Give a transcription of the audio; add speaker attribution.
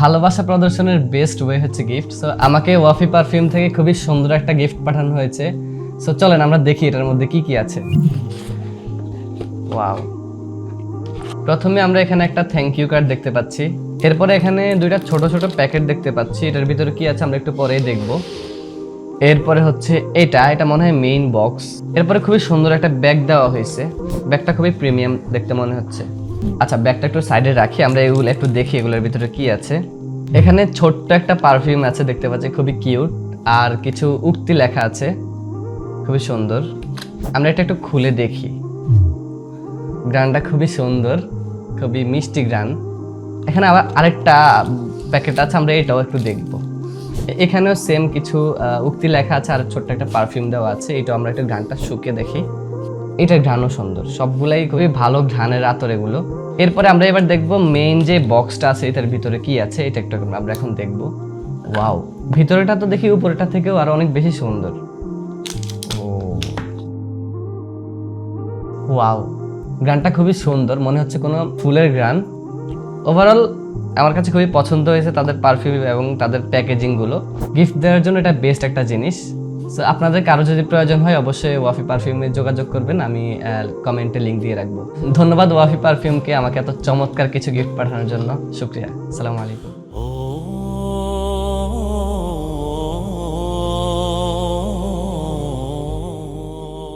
Speaker 1: ভালোবাসা প্রদর্শনের best way হচ্ছে গিফট। সো আমাকে ওয়াফি পারফিউম থেকে খুবই সুন্দর একটা গিফট পাঠানো হয়েছে। সো চলেন আমরা দেখি এটার মধ্যে কি কি আছে। ওয়াও, প্রথমে আমরা এখানে একটা থ্যাংক ইউ কার্ড দেখতে পাচ্ছি। এরপরে এখানে দুইটা ছোট ছোট প্যাকেট দেখতে পাচ্ছি, এটার ভিতরে কি আছে আমরা একটু পরেই দেখব। এরপরে হচ্ছে এটা মনে হয় মেইন বক্স। এরপরে খুবই সুন্দর একটা ব্যাগ দেওয়া হয়েছে, ব্যাগটা খুবই প্রিমিয়াম দেখতে মনে হচ্ছে। আচ্ছা, ব্যাগটা একটু সাইডে রাখি, আমরা এগুলো একটু দেখি এগুলোর ভিতরে কি আছে। এখানে ছোট্ট একটা পারফিউম আছে দেখতে পাচ্ছি, খুবই কিউট, আর কিছু উক্তি লেখা আছে, খুবই সুন্দর। আমরা এটা একটু খুলে দেখি। গ্রানটা খুবই সুন্দর, খুবই মিষ্টি গ্রান। এখানে আবার আরেকটা প্যাকেট আছে, আমরা এটাও একটু দেখব। এখানেও সেম কিছু উক্তি লেখা আছে, আর ছোট্ট একটা পারফিউম দেওয়া আছে। এটাও আমরা একটু গ্রানটা শুকিয়ে দেখি। এটার ঘ্রাণও সুন্দর, সবগুলাই খুবই ভালো ঘ্রাণের আতর এগুলো। এরপরে আমরা এবার দেখব মেইন যে বক্সটা আছে এটার ভিতরে কি আছে, এটা একটু আমরা এখন দেখব। ওয়াও, ভিতরেটা তো দেখি উপরেটা থেকেও আরো অনেক বেশি সুন্দর। ওয়াও, গ্রানটা খুবই সুন্দর, মনে হচ্ছে কোনো ফুলের গ্রান। ওভারঅল আমার কাছে খুবই পছন্দ হয়েছে তাদের পারফিউম এবং তাদের প্যাকেজিংগুলো। গিফট দেওয়ার জন্য এটা বেস্ট একটা জিনিস। সো আপনাদের কারো যদি প্রয়োজন হয় অবশ্যই ওয়াফি পারফিউমে যোগাযোগ করবেন, আমি কমেন্টে লিঙ্ক দিয়ে রাখবো। ধন্যবাদ ওয়াফি পারফিউমকে আমাকে এত চমৎকার কিছু গিফট পাঠানোর জন্য। শুকরিয়া। আসসালামু আলাইকুম।